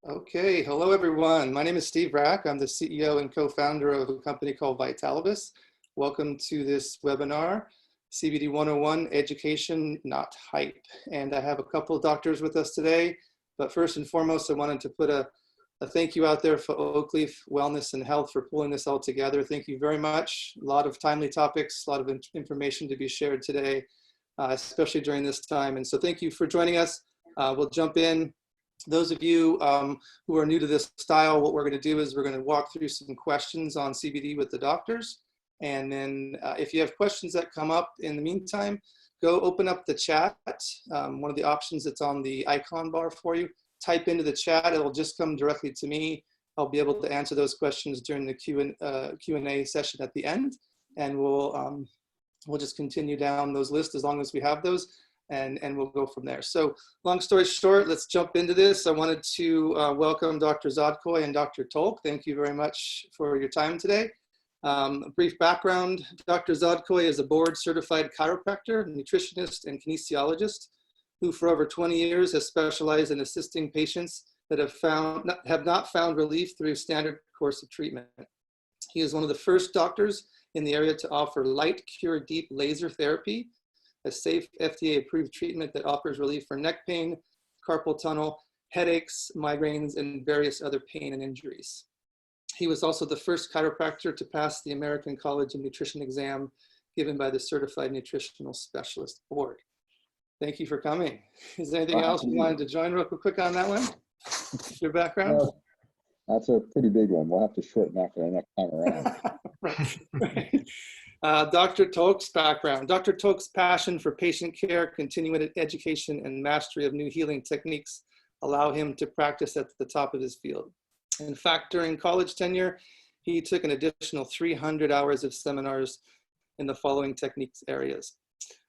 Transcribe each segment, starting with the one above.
Okay, hello everyone. My name is Steve Raack. I'm the CEO and co-founder of a company called Vitalibis. Welcome to this webinar, CBD 101, Education, Not Hype. And I have a couple of doctors with us today, but first and foremost, I wanted to put a thank you out there for Oakleaf Wellness and Health for pulling this all together. Thank you very much. A lot of timely topics, a lot of information to be shared today, especially during this time. And so thank you for joining us. We'll jump in. Those of you who are new to this style, what we're going to do is we're going to walk through some questions on CBD with the doctors. And then if you have questions that come up in the meantime, go open up the chat. One of the options that's on the icon bar for you, type into the chat. It'll just come directly to me. I'll be able to answer those questions during the Q&A session at the end. And we'll just continue down those lists as long as we have those. And we'll go from there. So long story short, let's jump into this. I wanted to welcome Dr. Zodkoy and Dr. Tolk. Thank you very much for your time today. A brief background, Dr. Zodkoy is a board certified chiropractor, nutritionist, and kinesiologist who for over 20 years has specialized in assisting patients that have not found relief through standard course of treatment. He is one of the first doctors in the area to offer light cure deep laser therapy, a safe FDA-approved treatment that offers relief for neck pain, carpal tunnel, headaches, migraines, and various other pain and injuries. He was also the first chiropractor to pass the American College of Nutrition exam given by the Certified Nutritional Specialist Board. Thank you for coming. Is there anything else you wanted to join real quick on that one? Your background? That's a pretty big one. We'll have to shorten that for the next time around. Right. Dr. Tolk's background. Dr. Tolk's passion for patient care, continuing education, and mastery of new healing techniques allow him to practice at the top of his field. In fact, during college tenure, he took an additional 300 hours of seminars in the following techniques areas: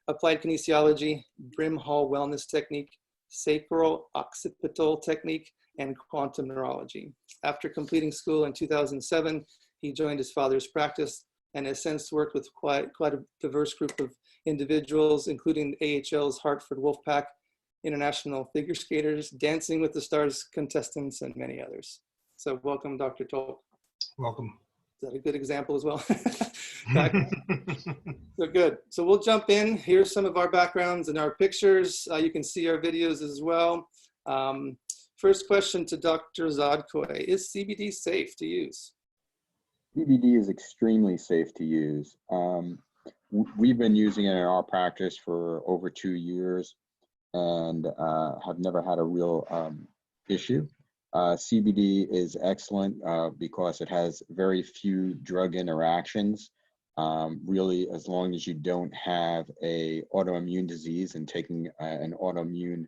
applied kinesiology, Brim Hall wellness technique, sacral occipital technique, and quantum neurology. After completing school in 2007, he joined his father's practice and has since worked with quite a diverse group of individuals, including AHL's Hartford Wolfpack, international figure skaters, Dancing with the Stars contestants, and many others. So welcome, Dr. Tolk. Welcome. Is that a good example as well? So good. So we'll jump in. Here's some of our backgrounds and our pictures. You can see our videos as well. First question to Dr. Zodkoy. Is CBD safe to use? CBD is extremely safe to use. We've been using it in our practice for over 2 years and have never had a real issue. CBD is excellent because it has very few drug interactions. Really, as long as you don't have an autoimmune disease and taking an autoimmune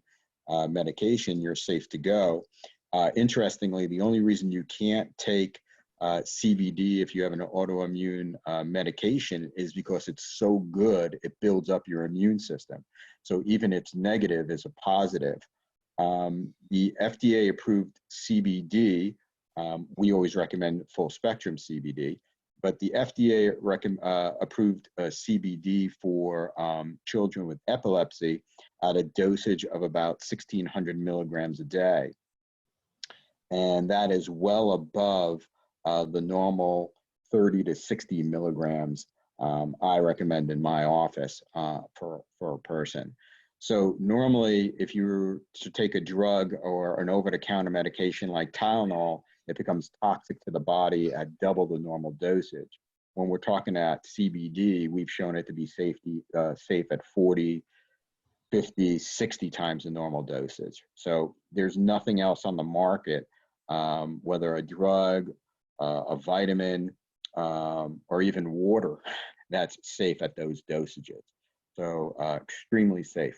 medication, you're safe to go. Interestingly, the only reason you can't take CBD if you have an autoimmune medication is because it's so good, it builds up your immune system. So even if it's negative, is a positive. The FDA approved CBD, we always recommend full spectrum CBD, but the FDA approved CBD for children with epilepsy at a dosage of about 1,600 milligrams a day. And that is well above the normal 30 to 60 milligrams I recommend in my office for a person. So normally, if you were to take a drug or an over-the-counter medication like Tylenol, it becomes toxic to the body at double the normal dosage. When we're talking at CBD, we've shown it to be safe at 40, 50, 60 times the normal dosage. So there's nothing else on the market, whether a drug, a vitamin, or even water, that's safe at those dosages. So extremely safe.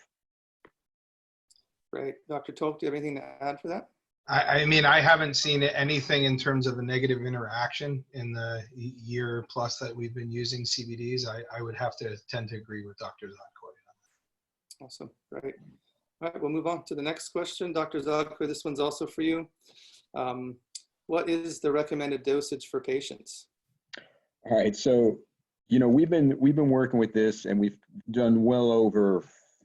Great. Dr. Tolk, do you have anything to add for that? I mean, I haven't seen anything in terms of a negative interaction in the year plus that we've been using CBDs. I would have to tend to agree with Dr. Zodkoy. Awesome. Great. All right, we'll move on to the next question. Dr. Zodkoy, this one's also for you. What is the recommended dosage for patients? All right, so we've been working with this, and we've done well over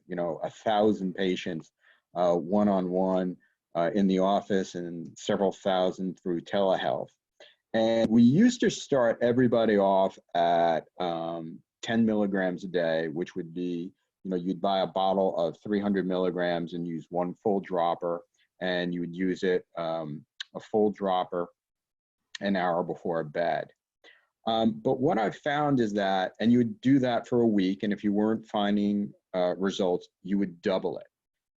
1,000 patients one-on-one in the office and several thousand through telehealth. And we used to start everybody off at 10 milligrams a day, which would be, you'd buy a bottle of 300 milligrams and use one full dropper, and you would use it a full dropper an hour before bed. But what I've found is that, and you would do that for a week, and if you weren't finding results, you would double it.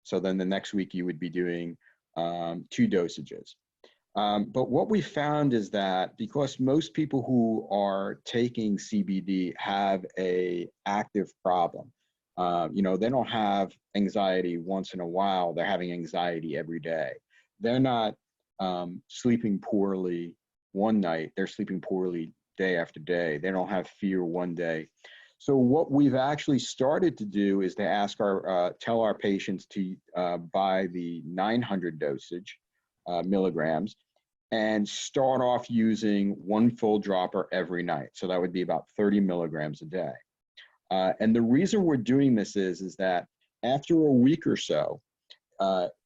So then the next week you would be doing 2 dosages. But what we found is that because most people who are taking CBD have a active problem, they don't have anxiety once in a while, they're having anxiety every day. They're not sleeping poorly one night, they're sleeping poorly day after day. They don't have fear one day. So what we've actually started to do is to tell our patients to buy the 900 dosage milligrams and start off using one full dropper every night. So that would be about 30 milligrams a day. And the reason we're doing this is that after a week or so,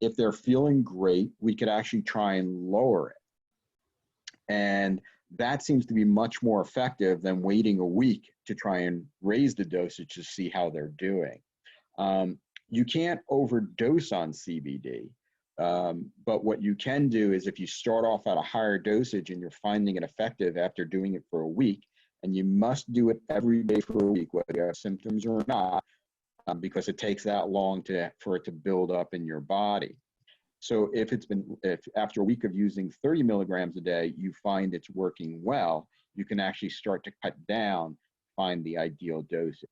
if they're feeling great, we could actually try and lower it. And that seems to be much more effective than waiting a week to try and raise the dosage to see how they're doing. You can't overdose on CBD, but what you can do is if you start off at a higher dosage and you're finding it effective after doing it for a week, and you must do it every day for a week, whether you have symptoms or not, because it takes that long for it to build up in your body. So if after a week of using 30 milligrams a day, you find it's working well, you can actually start to cut down, find the ideal dosage.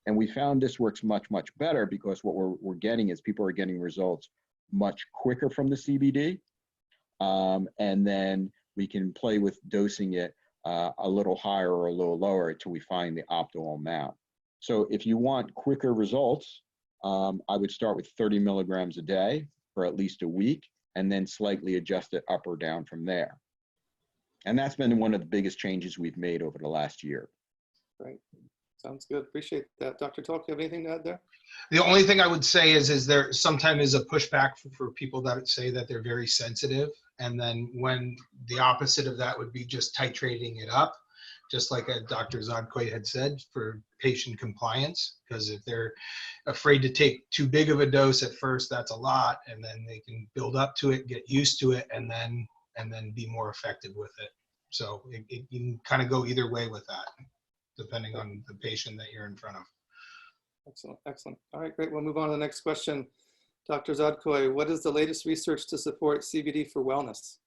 And we found this works much, much better because what we're getting is people are getting results much quicker from the CBD. And then we can play with dosing it a little higher or a little lower until we find the optimal amount. So if you want quicker results, I would start with 30 milligrams a day for at least a week, and then slightly adjust it up or down from there. And that's been one of the biggest changes we've made over the last year. Great. Sounds good. Appreciate that. Dr. Tolk, you have anything to add there? The only thing I would say is there sometimes is a pushback for people that say that they're very sensitive. And then when the opposite of that would be just titrating it up, just like Dr. Zodkoy had said, for patient compliance, because if they're afraid to take too big of a dose at first, that's a lot, and then they can build up to it, get used to it, and then be more effective with it. So you can kind of go either way with that, depending on the patient that you're in front of. Excellent, excellent. All right, great. We'll move on to the next question. Dr. Zodkoy, what is the latest research to support CBD for wellness?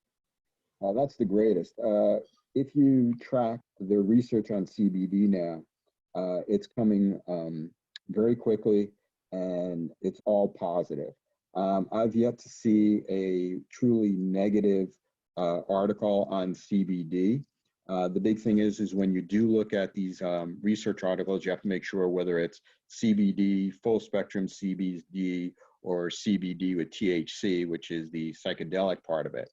That's the greatest. If you track the research on CBD now, it's coming very quickly and it's all positive. I've yet to see a truly negative article on CBD. The big thing is when you do look at these research articles, you have to make sure whether it's CBD, full spectrum CBD, or CBD with THC, which is the psychedelic part of it.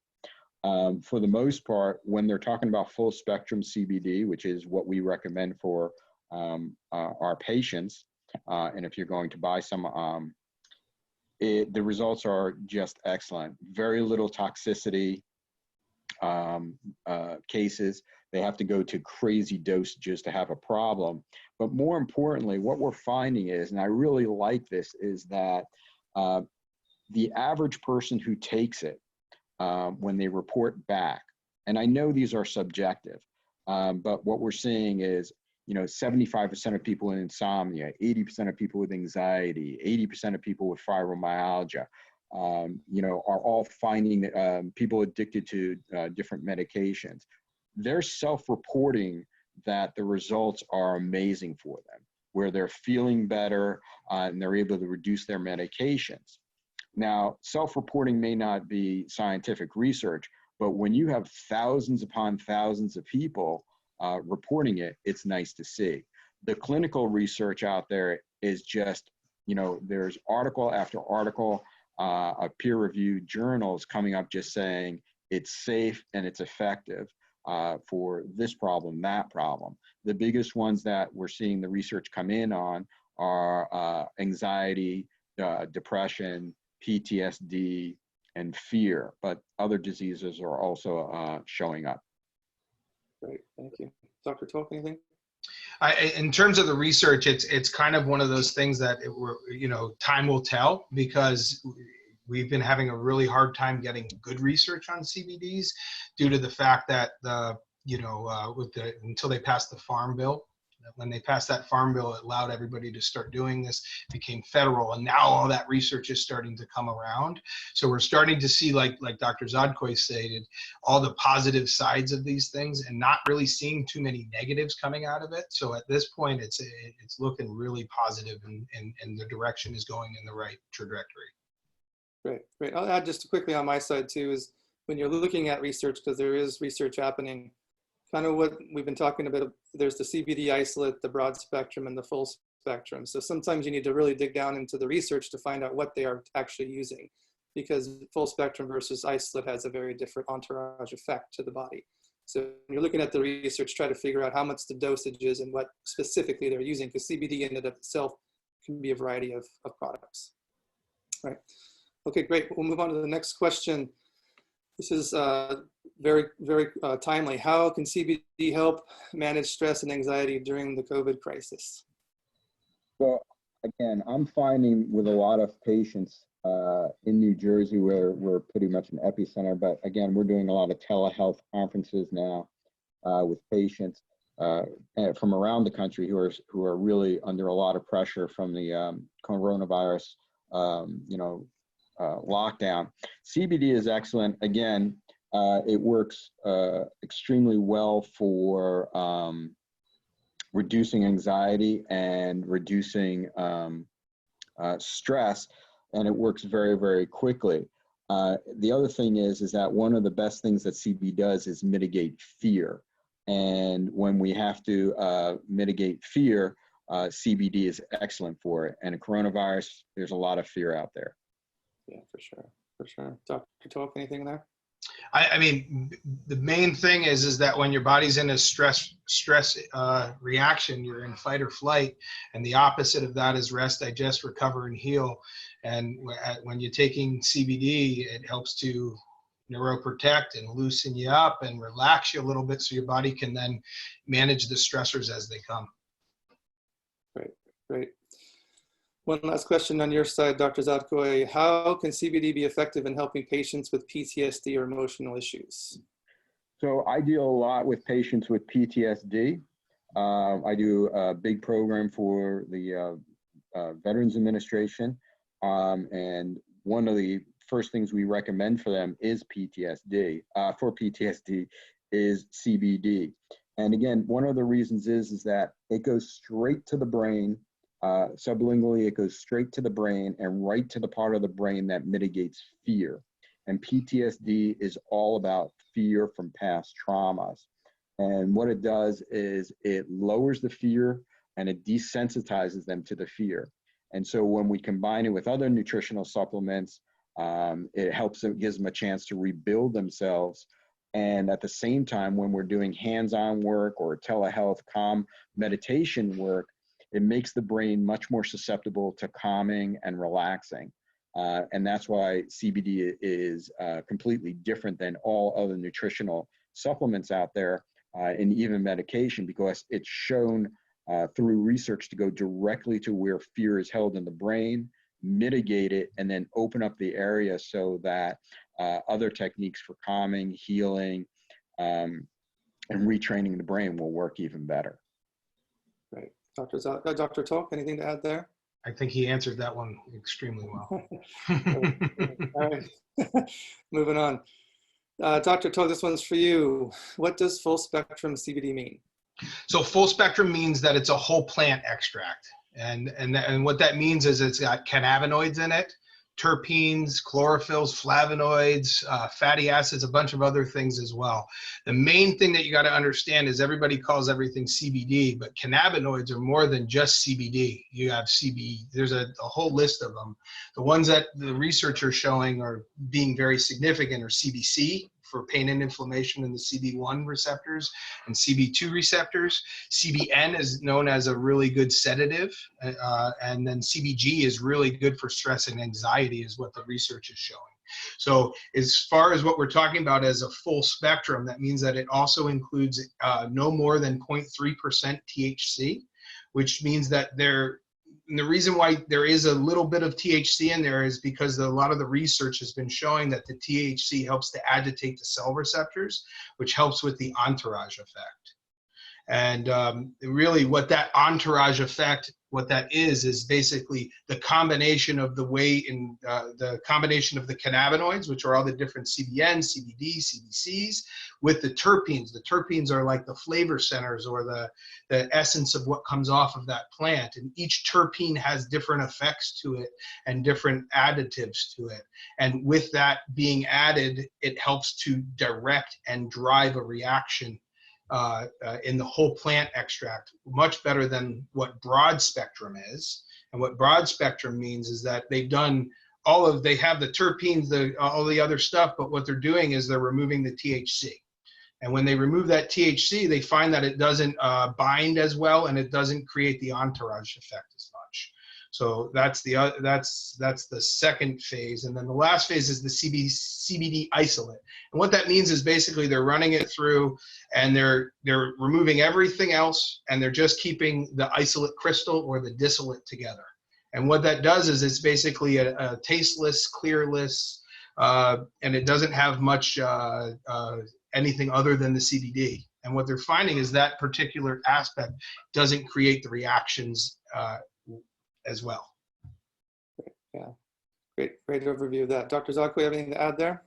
For the most part, when they're talking about full spectrum CBD, which is what we recommend for our patients, and if you're going to buy some, the results are just excellent. Very little toxicity cases. They have to go to crazy dosages to have a problem. But more importantly, what we're finding is, and I really like this, is that the average person who takes it, when they report back, and I know these are subjective, but what we're seeing is, 75% of people with insomnia, 80% of people with anxiety, 80% of people with fibromyalgia, are all finding that people addicted to different medications. They're self-reporting that the results are amazing for them, where they're feeling better and they're able to reduce their medications. Now, self-reporting may not be scientific research, but when you have thousands upon thousands of people reporting it, it's nice to see. The clinical research out there is just, there's article after article of peer-reviewed journals coming up just saying it's safe and it's effective for this problem, that problem. The biggest ones that we're seeing the research come in on are anxiety, depression, PTSD, and fear, but other diseases are also showing up. Great, thank you. Dr. Tolk, anything? In terms of the research, it's kind of one of those things that time will tell, because we've been having a really hard time getting good research on CBDs due to the fact that until they passed the Farm Bill. When they passed that Farm Bill, it allowed everybody to start doing this, became federal, and now all that research is starting to come around. So we're starting to see, like Dr. Zodkoy stated, all the positive sides of these things, and not really seeing too many negatives coming out of it. So at this point, it's looking really positive, and the direction is going in the right trajectory. Great, great. I'll add just quickly on my side too, is when you're looking at research, because there is research happening, kind of what we've been talking about, there's the CBD isolate, the broad spectrum, and the full spectrum. So sometimes you need to really dig down into the research to find out what they are actually using, because full spectrum versus isolate has a very different entourage effect to the body. So when you're looking at the research, try to figure out how much the dosage is and what specifically they're using, because CBD in and of itself can be a variety of products. All right. Okay, great. We'll move on to the next question. This is very, very timely. How can CBD help manage stress and anxiety during the COVID crisis? So again, I'm finding with a lot of patients in New Jersey, where we're pretty much an epicenter, but again, we're doing a lot of telehealth conferences now with patients from around the country who are really under a lot of pressure from the coronavirus, lockdown. CBD is excellent. Again, it works extremely well for reducing anxiety and reducing stress, and it works very, very quickly. The other thing is that one of the best things that CBD does is mitigate fear. And when we have to mitigate fear, CBD is excellent for it. And in coronavirus, there's a lot of fear out there. Yeah, for sure, for sure. Dr. Tolk, anything there? I mean, the main thing is that when your body's in a stress reaction, you're in fight or flight, and the opposite of that is rest, digest, recover, and heal. And when you're taking CBD, it helps to neuroprotect and loosen you up and relax you a little bit, so your body can then manage the stressors as they come. Great, great. One last question on your side, Dr. Zodkoy. How can CBD be effective in helping patients with PTSD or emotional issues? So I deal a lot with patients with PTSD. I do a big program for the Veterans Administration. And one of the first things we recommend for them is PTSD, is CBD. And again, one of the reasons is that it goes straight to the brain. Sublingually, it goes straight to the brain and right to the part of the brain that mitigates fear. And PTSD is all about fear from past traumas. And what it does is it lowers the fear and it desensitizes them to the fear. And so when we combine it with other nutritional supplements, it helps them, gives them a chance to rebuild themselves. And at the same time, when we're doing hands-on work or telehealth calm meditation work, it makes the brain much more susceptible to calming and relaxing. And that's why CBD is completely different than all other nutritional supplements out there, and even medication, because it's shown through research to go directly to where fear is held in the brain, mitigate it, and then open up the area so that other techniques for calming, healing, and retraining the brain will work even better. Right. Dr. Tolk, anything to add there? I think he answered that one extremely well. All right. Moving on. Dr. Tolk, this one's for you. What does full spectrum CBD mean? So full spectrum means that it's a whole plant extract. And what that means is it's got cannabinoids in it, terpenes, chlorophylls, flavonoids, fatty acids, a bunch of other things as well. The main thing that you got to understand is everybody calls everything CBD, but cannabinoids are more than just CBD. You have there's a whole list of them. The ones that the research are showing are being very significant are CBC, for pain and inflammation in the CB1 receptors and CB2 receptors. CBN is known as a really good sedative. And then CBG is really good for stress and anxiety, is what the research is showing. So as far as what we're talking about as a full spectrum, that means that it also includes no more than 0.3% THC, which means that and the reason why there is a little bit of THC in there is because a lot of the research has been showing that the THC helps to agitate the cell receptors, which helps with the entourage effect. And really what that entourage effect, what that is basically the combination of the weight and the combination of the cannabinoids, which are all the different CBN, CBD, CBCs, with the terpenes. The terpenes are like the flavor centers or the essence of what comes off of that plant. And each terpene has different effects to it and different additives to it. And with that being added, it helps to direct and drive a reaction in the whole plant extract, much better than what broad spectrum is. And what broad spectrum means is that they've done they have the terpenes, all the other stuff, but what they're doing is they're removing the THC. And when they remove that THC, they find that it doesn't bind as well, and it doesn't create the entourage effect as much. So that's the second phase. And then the last phase is the CBD isolate. And what that means is basically they're running it through and they're removing everything else, and they're just keeping the isolate crystal or the distillate together. And what that does is it's basically a tasteless, clearless, and it doesn't have much anything other than the CBD. And what they're finding is that particular aspect doesn't create the reactions as well. Yeah, great overview of that. Dr. Zodkoy, have anything to add there?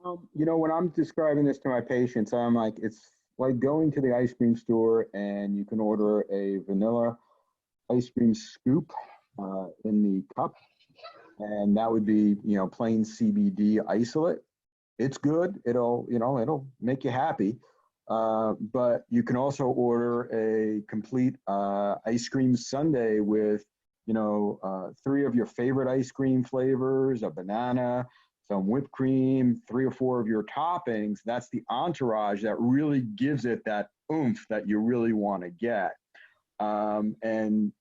You know, when I'm describing this to my patients, I'm like, it's like going to the ice cream store and you can order a vanilla ice cream scoop in the cup, and that would be, you know, plain CBD isolate. It's good. It'll make you happy. But you can also order a complete ice cream sundae with, 3 of your favorite ice cream flavors, a banana, some whipped cream, 3 or 4 of your toppings. That's the entourage that really gives it that oomph that you really want to get. And,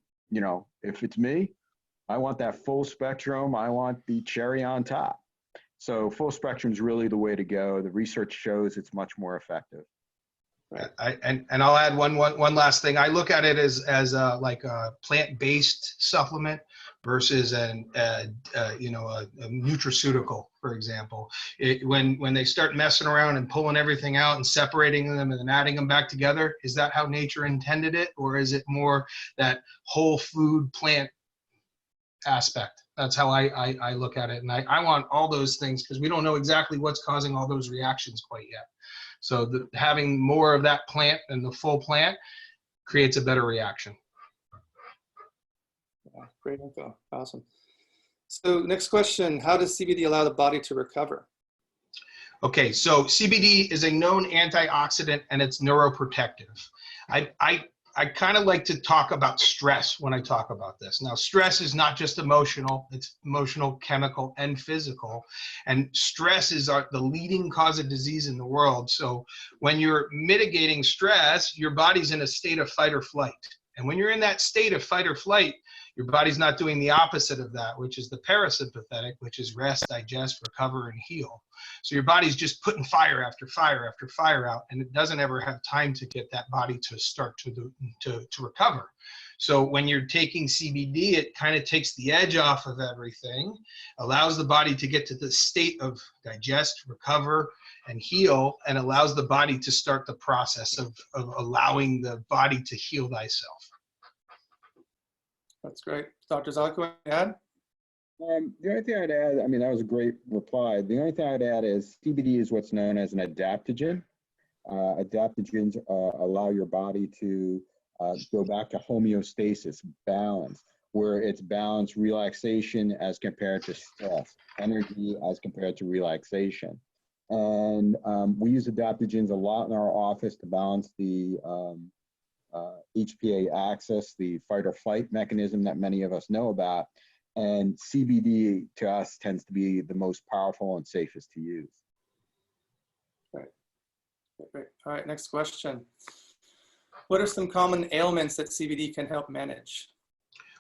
if it's me, I want that full spectrum. I want the cherry on top. So full spectrum is really the way to go. The research shows it's much more effective. Right. And I'll add one last thing. I look at it as like a plant-based supplement versus a nutraceutical, for example. When they start messing around and pulling everything out and separating them and then adding them back together, is that how nature intended it, or is it more that whole food plant aspect? That's how I look at it. And I want all those things because we don't know exactly what's causing all those reactions quite yet. So having more of that plant and the full plant creates a better reaction. Yeah, great info. Awesome. So next question, how does CBD allow the body to recover? Okay, so CBD is a known antioxidant and it's neuroprotective. I kind of like to talk about stress when I talk about this. Now, stress is not just emotional, it's emotional, chemical, and physical. And stress is the leading cause of disease in the world. So when you're mitigating stress, your body's in a state of fight or flight. And when you're in that state of fight or flight, your body's not doing the opposite of that, which is the parasympathetic, which is rest, digest, recover, and heal. So your body's just putting fire after fire after fire out, and it doesn't ever have time to get that body to start to recover. So when you're taking CBD, it kind of takes the edge off of everything, allows the body to get to the state of digest, recover, and heal, and allows the body to start the process of allowing the body to heal thyself. That's great. Dr. Zodkoy, add? The only thing I'd add, that was a great reply. The only thing I'd add is CBD is what's known as an adaptogen. Adaptogens allow your body to go back to homeostasis, balance, where it's balance, relaxation as compared to stress, energy as compared to relaxation. And we use adaptogens a lot in our office to balance the HPA axis, the fight or flight mechanism that many of us know about. And CBD to us tends to be the most powerful and safest to use. Right. Great. All right, next question. What are some common ailments that CBD can help manage?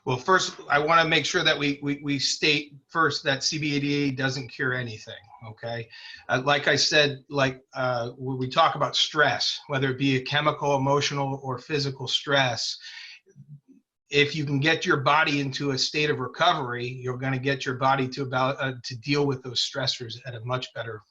Well, first, I want to make sure that we state first that CBD doesn't cure anything, okay? Like I said, when we talk about stress, whether it be a chemical, emotional, or physical stress, if you can get your body into a state of recovery, you're going to get your body to deal with those stressors at a much better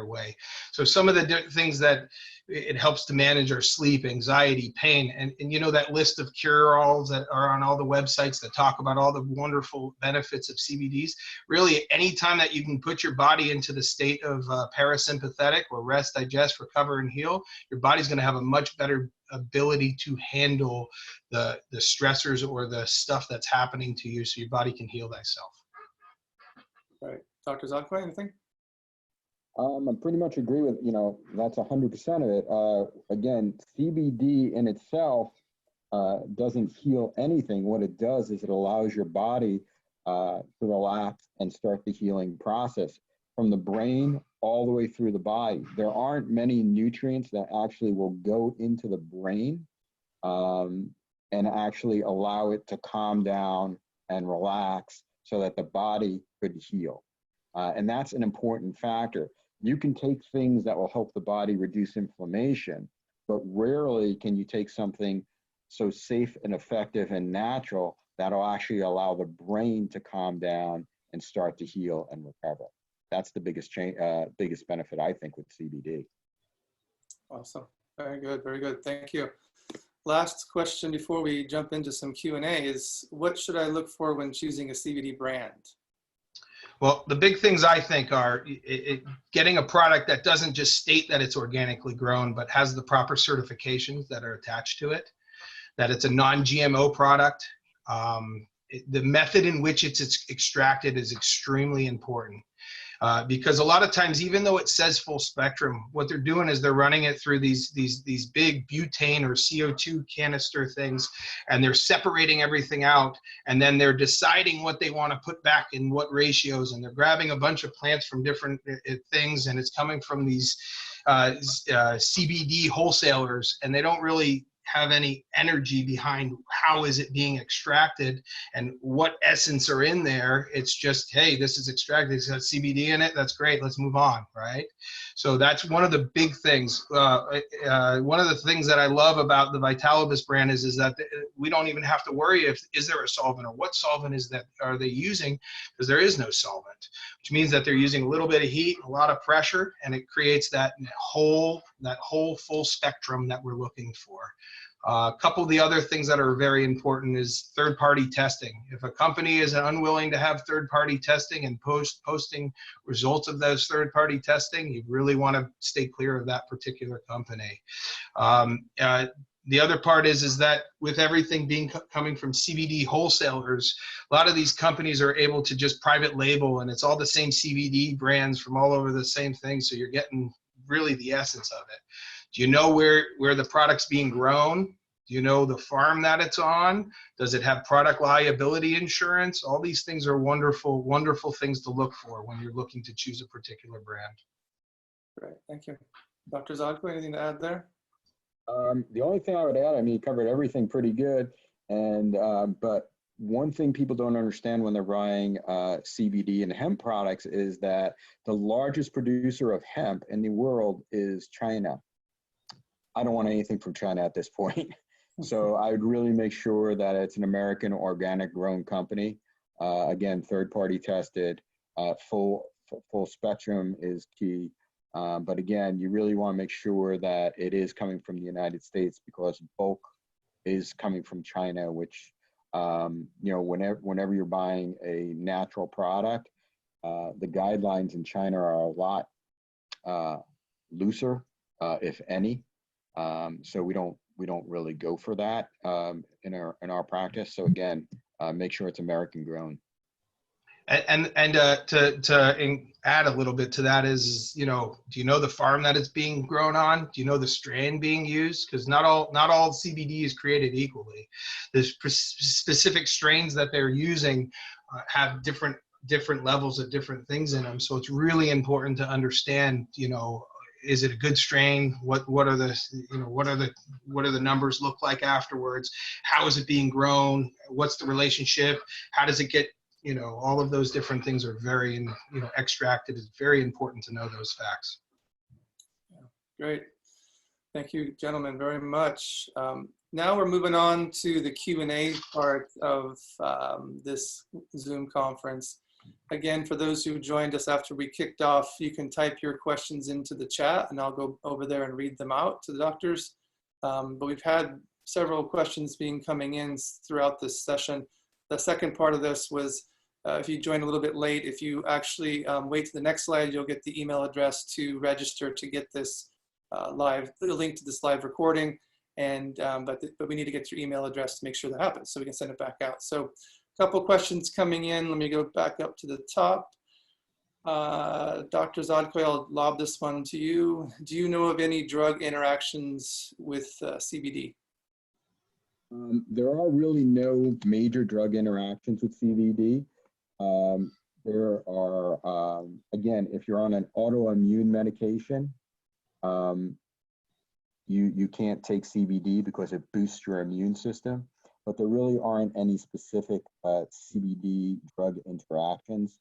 way. So some of the things that it helps to manage are sleep, anxiety, pain, and you know that list of cure-alls that are on all the websites that talk about all the wonderful benefits of CBDs. Really, anytime that you can put your body into the state of parasympathetic, or rest, digest, recover, and heal, your body's going to have a much better ability to handle the stressors or the stuff that's happening to you, so your body can heal thyself. Right. Dr. Zodkoy, anything? I pretty much agree with, that's 100% of it. Again, CBD in itself doesn't heal anything. What it does is it allows your body to relax and start the healing process from the brain all the way through the body. There aren't many nutrients that actually will go into the brain and actually allow it to calm down and relax so that the body could heal. And that's an important factor. You can take things that will help the body reduce inflammation, but rarely can you take something so safe and effective and natural that'll actually allow the brain to calm down and start to heal and recover. That's the biggest benefit, I think, with CBD. Awesome. Very good. Very good. Thank you. Last question before we jump into some Q&A is, what should I look for when choosing a CBD brand? Well, the big things I think are getting a product that doesn't just state that it's organically grown, but has the proper certifications that are attached to it, that it's a non-GMO product. The method in which it's extracted is extremely important. Because a lot of times, even though it says full spectrum, what they're doing is they're running it through these big butane or CO2 canister things, and they're separating everything out, and then they're deciding what they want to put back in what ratios, and they're grabbing a bunch of plants from different things, and it's coming from these CBD wholesalers, and they don't really have any energy behind how is it being extracted and what essence are in there. It's just, hey, this is extracted, it's got CBD in it, that's great, let's move on, right? So that's one of the big things. One of the things that I love about the Vitalibis brand is that we don't even have to worry is there a solvent or what solvent are they using, because there is no solvent, which means that they're using a little bit of heat, a lot of pressure, and it creates that whole full spectrum that we're looking for. A couple of the other things that are very important is third-party testing. If a company is unwilling to have third-party testing and posting results of those third-party testing, you really want to stay clear of that particular company. The other part is that with everything coming from CBD wholesalers, a lot of these companies are able to just private label, and it's all the same CBD brands from all over the same thing, so you're getting really the essence of it. Do you know where the product's being grown? Do you know the farm that it's on? Does it have product liability insurance? All these things are wonderful, wonderful things to look for when you're looking to choose a particular brand. Great, thank you. Dr. Zodkoy, anything to add there? The only thing I would add, I mean, you covered everything pretty good, and but one thing people don't understand when they're buying CBD and hemp products is that the largest producer of hemp in the world is China. I don't want anything from China at this point. So I would really make sure that it's an American organic grown company. Again, third-party tested, full spectrum is key. But again, you really want to make sure that it is coming from the United States, because bulk is coming from China, which, whenever you're buying a natural product, the guidelines in China are a lot looser, if any. So we don't really go for that in our practice. So again, make sure it's American grown. And to add a little bit to that is, do you know the farm that it's being grown on? Do you know the strain being used? Because not all CBD is created equally. The specific strains that they're using have different levels of different things in them. So it's really important to understand, is it a good strain? What are the, what are the numbers look like afterwards? How is it being grown? What's the relationship? How does it get, all of those different things are very, extracted. It's very important to know those facts. Great. Thank you, gentlemen, very much. Now we're moving on to the Q&A part of this Zoom conference. Again, for those who joined us after we kicked off, you can type your questions into the chat and I'll go over there and read them out to the doctors. But we've had several questions coming in throughout this session. The second part of this was, if you joined a little bit late, if you actually wait to the next slide, you'll get the email address to register to get this the link to this live recording. And but we need to get your email address to make sure that happens so we can send it back out. So a couple questions coming in. Let me go back up to the top. Dr. Zodkoy, I'll lob this one to you. Do you know of any drug interactions with CBD? There are really no major drug interactions with CBD. There are, again, if you're on an autoimmune medication, you can't take CBD because it boosts your immune system, but there really aren't any specific CBD drug interactions.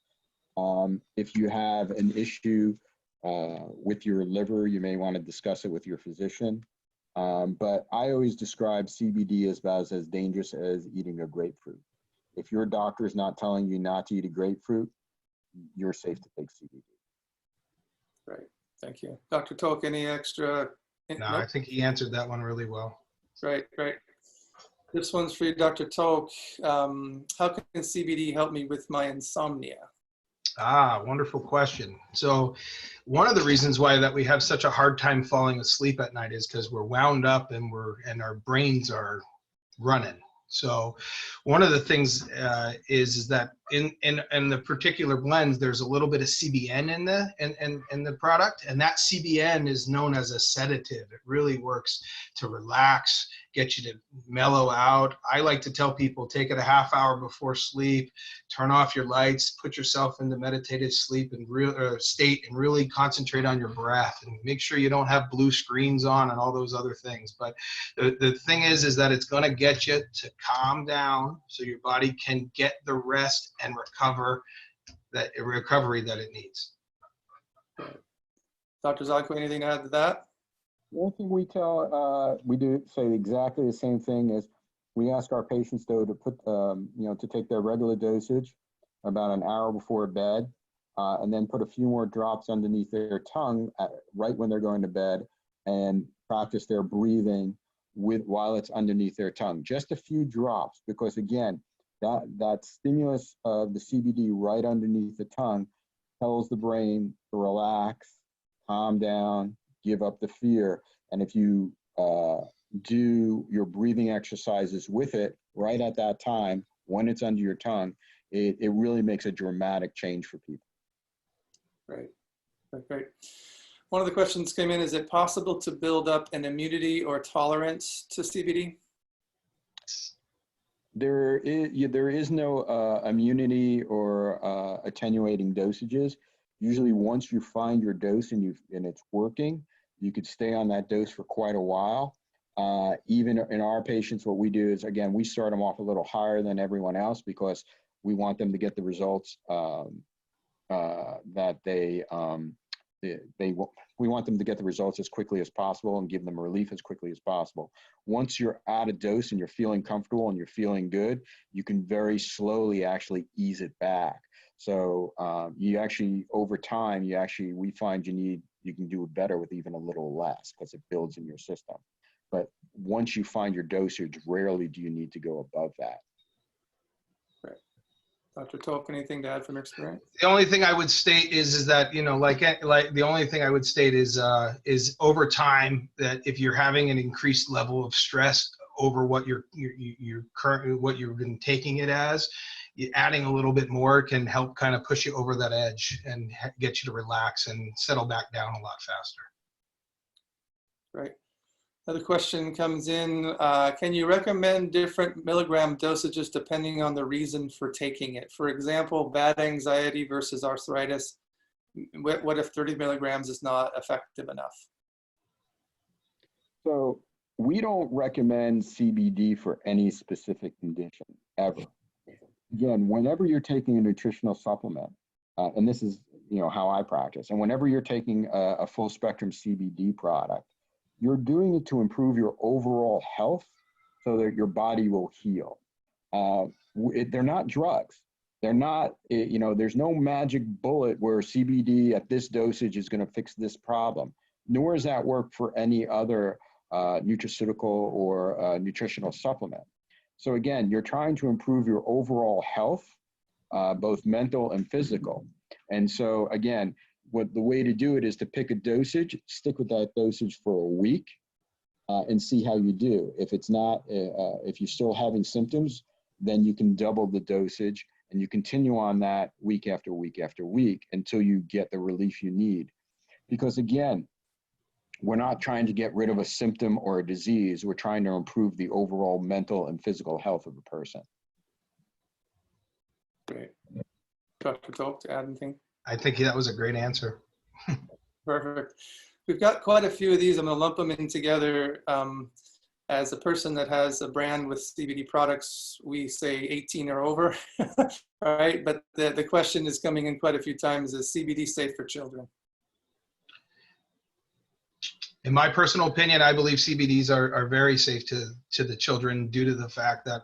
If you have an issue with your liver, you may want to discuss it with your physician. But I always describe CBD as about as dangerous as eating a grapefruit. If your doctor is not telling you not to eat a grapefruit, you're safe to take CBD. Great, thank you. Dr. Tolk, any extra? No, I think he answered that one really well. Great. This one's for you, Dr. Tolk. How can CBD help me with my insomnia? Wonderful question. So one of the reasons why that we have such a hard time falling asleep at night is because we're wound up and our brains are running. So one of the things is that in the particular blends, there's a little bit of CBN in the product, and that CBN is known as a sedative. It really works to relax, get you to mellow out. I like to tell people, take it a half hour before sleep, turn off your lights, put yourself into meditative sleep and state and really concentrate on your breath and make sure you don't have blue screens on and all those other things. But the thing is that it's going to get you to calm down so your body can get the rest and recovery that it needs. Dr. Zodkoy, anything to add to that? One thing we do say exactly the same thing is we ask our patients though to put, to take their regular dosage about an hour before bed, and then put a few more drops underneath their tongue right when they're going to bed and practice their breathing while it's underneath their tongue. Just a few drops, because again, that stimulus of the CBD right underneath the tongue tells the brain to relax, calm down, give up the fear. And if you do your breathing exercises with it right at that time, when it's under your tongue, it really makes a dramatic change for people. Great. One of the questions came in, is it possible to build up an immunity or tolerance to CBD? There is no immunity or attenuating dosages. Usually once you find your dose and it's working, you could stay on that dose for quite a while. Even in our patients, what we do is, again, we start them off a little higher than everyone else because we want them to get the results we want them to get the results as quickly as possible and give them relief as quickly as possible. Once you're at a dose and you're feeling comfortable and you're feeling good, you can very slowly actually ease it back. So you actually, over time, we find you can do it better with even a little less because it builds in your system. But once you find your dosage, rarely do you need to go above that. Right. Dr. Tolk, anything to add from experience? The only thing I would state is that, the only thing I would state is over time, that if you're having an increased level of stress over what you've been taking it as, adding a little bit more can help kind of push you over that edge and get you to relax and settle back down a lot faster. Right. Another question comes in, can you recommend different milligram dosages depending on the reason for taking it? For example, bad anxiety versus arthritis. what if 30 milligrams is not effective enough? So we don't recommend CBD for any specific condition, ever. Again, whenever you're taking a nutritional supplement, and this is how I practice, and whenever you're taking a full spectrum CBD product, you're doing it to improve your overall health so that your body will heal. They're not drugs. They're not, there's no magic bullet where CBD at this dosage is going to fix this problem, nor does that work for any other nutraceutical or nutritional supplement. So again, you're trying to improve your overall health, both mental and physical. And so again, the way to do it is to pick a dosage, stick with that dosage for a week, and see how you do. If it's not, if you're still having symptoms, then you can double the dosage and you continue on that week after week after week until you get the relief you need. Because again, we're not trying to get rid of a symptom or a disease. We're trying to improve the overall mental and physical health of the person. Great. Dr. Tolk, to add anything? I think that was a great answer. Perfect. We've got quite a few of these. I'm going to lump them in together. As a person that has a brand with CBD products, we say 18 or over, right? But the question is coming in quite a few times, is CBD safe for children? In my personal opinion, I believe CBDs are very safe to the children due to the fact that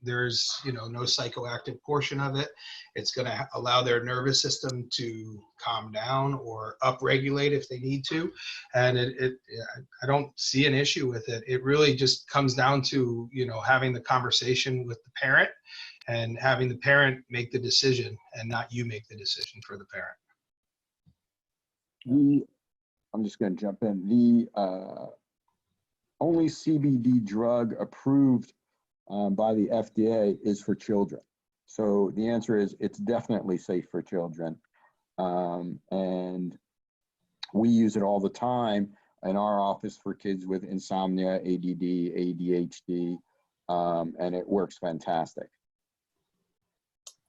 there's no psychoactive portion of it. It's going to allow their nervous system to calm down or upregulate if they need to, and I don't see an issue with it. It really just comes down to having the conversation with the parent and having the parent make the decision and not you make the decision for the parent. I'm just going to jump in. The only CBD drug approved by the FDA is for children. So the answer is it's definitely safe for children. And we use it all the time in our office for kids with insomnia, ADD, ADHD, and it works fantastic.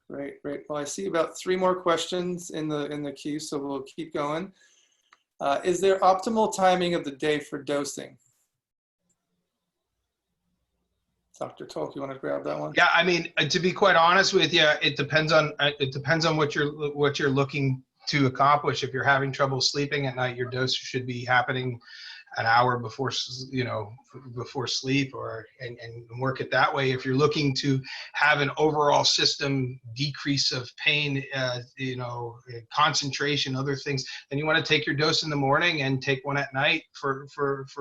Great. Well, I see about 3 more questions in the queue, so we'll keep going. Is there optimal timing of the day for dosing? Dr. Tolk, you want to grab that one? Yeah, I mean, to be quite honest with you, it depends on what you're looking to accomplish. If you're having trouble sleeping at night, your dose should be happening an hour before before sleep, and work it that way. If you're looking to have an overall system decrease of pain, concentration, other things, then you want to take your dose in the morning and take one at night for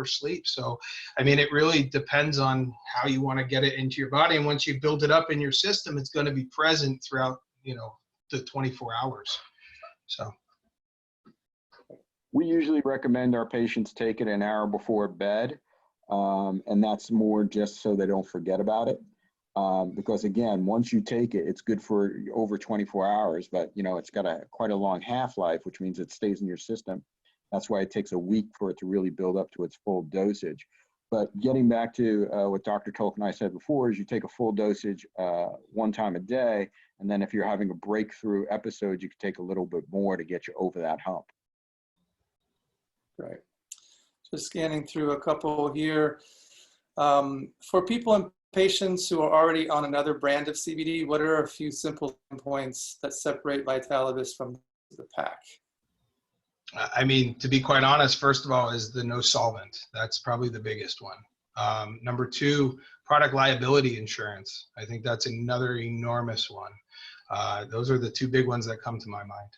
sleep. So I mean, it really depends on how you want to get it into your body, and once you build it up in your system, it's going to be present throughout the 24 hours. So we usually recommend our patients take it an hour before bed, and that's more just so they don't forget about it. Because again, once you take it, it's good for over 24 hours, but it's got quite a long half-life, which means it stays in your system. That's why it takes a week for it to really build up to its full dosage. But getting back to what Dr. Tolk and I said before, is you take a full dosage 1 time a day, and then if you're having a breakthrough episode, you can take a little bit more to get you over that hump. Right. Just scanning through a couple here. For people and patients who are already on another brand of CBD, what are a few simple points that separate Vitalibis from the pack? I mean, to be quite honest, first of all, is the no solvent. That's probably the biggest one. Number 2, product liability insurance. I think that's another enormous one. Those are the 2 big ones that come to my mind.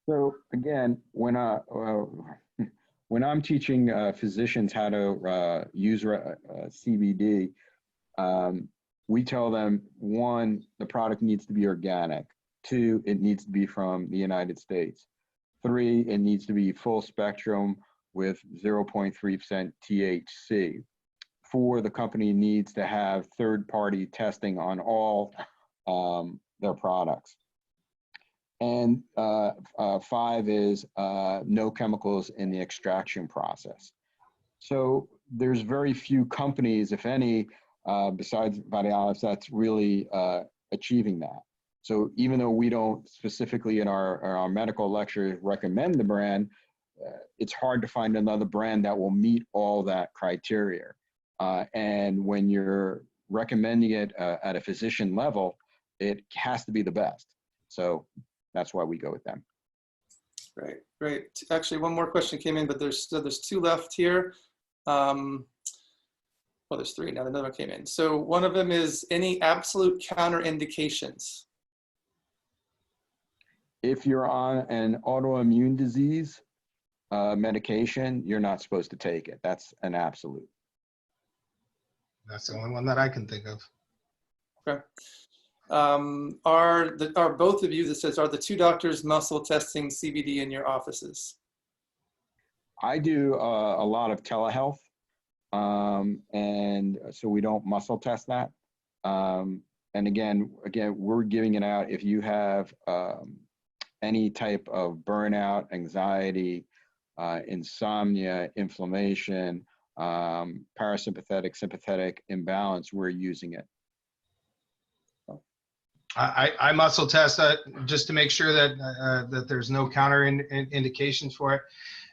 So again, when I'm teaching physicians how to use CBD, we tell them, 1, the product needs to be organic. 2, it needs to be from the United States. 3, it needs to be full spectrum with 0.3% THC. 4, the company needs to have third-party testing on all their products. And 5 is no chemicals in the extraction process. So there's very few companies, if any, besides Vitalibis, that's really achieving that. So even though we don't specifically in our medical lecture recommend the brand, it's hard to find another brand that will meet all that criteria. And when you're recommending it at a physician level, it has to be the best. So that's why we go with them. Great, great. Actually, one more question came in, but there's two left here. Well, there's three now. Another one came in. So one of them is any absolute counterindications? If you're on an autoimmune disease medication, you're not supposed to take it. That's an absolute. That's the only one that I can think of. Okay. Are both of you, this says, are the two doctors muscle testing CBD in your offices? I do a lot of telehealth, and so we don't muscle test that. And again, we're giving it out if you have any type of burnout, anxiety, insomnia, inflammation, parasympathetic, sympathetic imbalance, we're using it. I muscle test just to make sure that that there's no counter indications for it.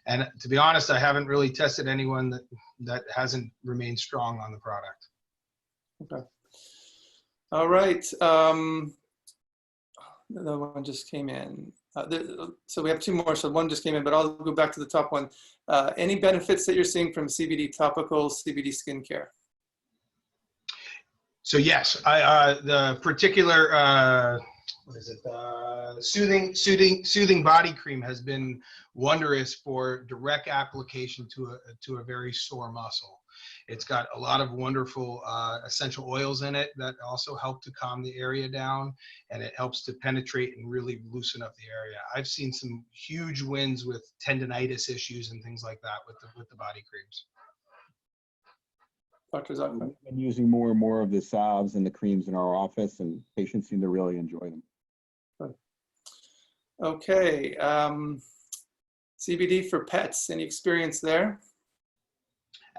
And to be honest, I haven't really tested anyone that hasn't remained strong on the product. Okay. All right. Another one just came in. So we have two more. So one just came in, but I'll go back to the top one. Any benefits that you're seeing from CBD topical, CBD skincare? So yes, the particular what is it? Soothing body cream has been wondrous for direct application to a very sore muscle. It's got a lot of wonderful essential oils in it that also help to calm the area down, and it helps to penetrate and really loosen up the area. I've seen some huge wins with tendonitis issues and things like that with the body creams. Dr. Zodkoy. We've been using more and more of the salves and the creams in our office, and patients seem to really enjoy them. Okay. CBD for pets, any experience there?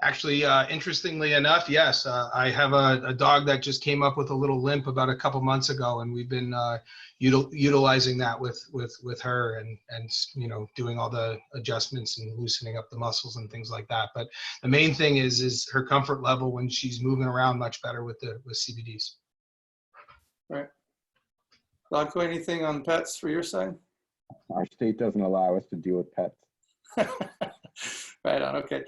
Actually, interestingly enough, yes. I have a dog that just came up with a little limp about a couple months ago, and we've been utilizing that with her and you know, doing all the adjustments and loosening up the muscles and things like that. But the main thing is her comfort level when she's moving around much better with CBDs. Right. Zodkoy, anything on pets for your side? Our state doesn't allow us to deal with pets. Right on. Okay.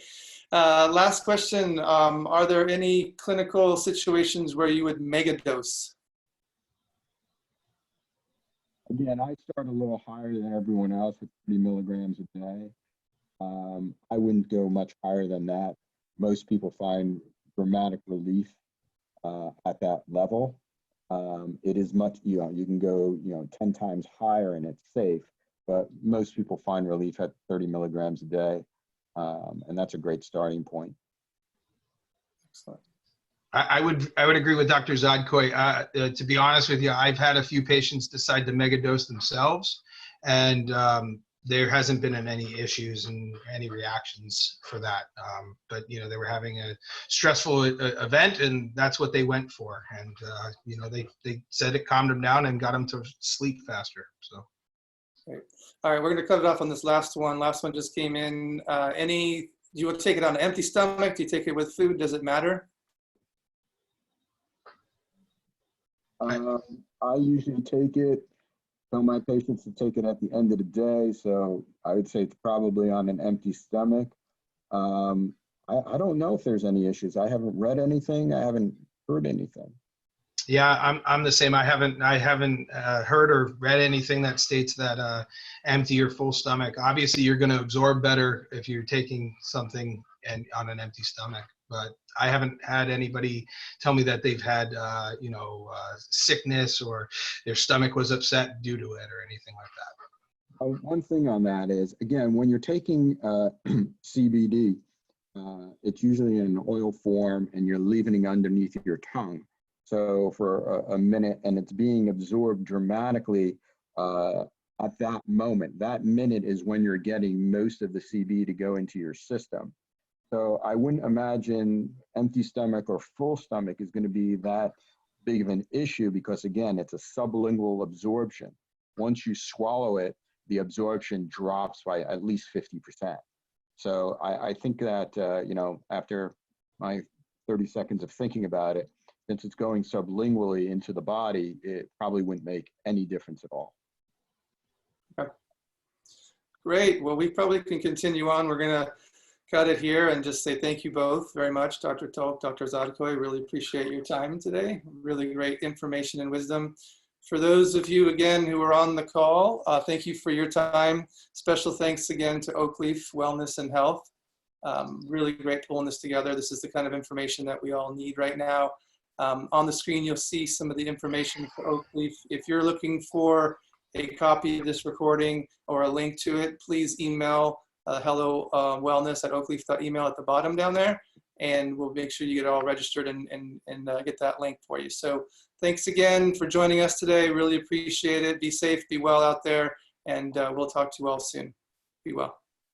Last question. Are there any clinical situations where you would mega dose? Again, I start a little higher than everyone else with 30 milligrams a day. I wouldn't go much higher than that. Most people find dramatic relief at that level. It is much, you can go, 10 times higher and it's safe, but most people find relief at 30 milligrams a day. And that's a great starting point. Excellent. I would agree with Dr. Zodkoy. To be honest with you, I've had a few patients decide to mega dose themselves, and there hasn't been any issues and any reactions for that. But they were having a stressful event, and that's what they went for. And they said it calmed them down and got them to sleep faster. So. Great. All right, we're going to cut it off on this last one. Last one just came in. Do you want to take it on an empty stomach? Do you take it with food? Does it matter? I usually tell my patients to take it at the end of the day. So I would say it's probably on an empty stomach. I don't know if there's any issues. I haven't read anything. I haven't heard anything. Yeah, I'm the same. I haven't heard or read anything that states that empty or full stomach. Obviously, you're going to absorb better if you're taking something and on an empty stomach. But I haven't had anybody tell me that they've had sickness or their stomach was upset due to it or anything like that. One thing on that is, again, when you're taking CBD, it's usually in an oil form and you're leaving it underneath your tongue. So for a minute, and it's being absorbed dramatically at that moment. That minute is when you're getting most of the CBD to go into your system. So I wouldn't imagine empty stomach or full stomach is going to be that big of an issue because, again, it's a sublingual absorption. Once you swallow it, the absorption drops by at least 50%. So I think that, you know, after my 30 seconds of thinking about it, since it's going sublingually into the body, it probably wouldn't make any difference at all. Okay. Great. Well, we probably can continue on. We're going to cut it here and just say thank you both very much, Dr. Tolk, Dr. Zodkoy. Really appreciate your time today. Really great information and wisdom. For those of you, again, who are on the call, thank you for your time. Special thanks again to Oakleaf Wellness and Health. Really great pulling this together. This is the kind of information that we all need right now. On the screen, you'll see some of the information for Oakleaf. If you're looking for a copy of this recording or a link to it, please email hello wellness at oakleaf.email at the bottom down there, and we'll make sure you get all registered and get that link for you. So thanks again for joining us today. Really appreciate it. Be safe, be well out there, and we'll talk to you all soon. Be well.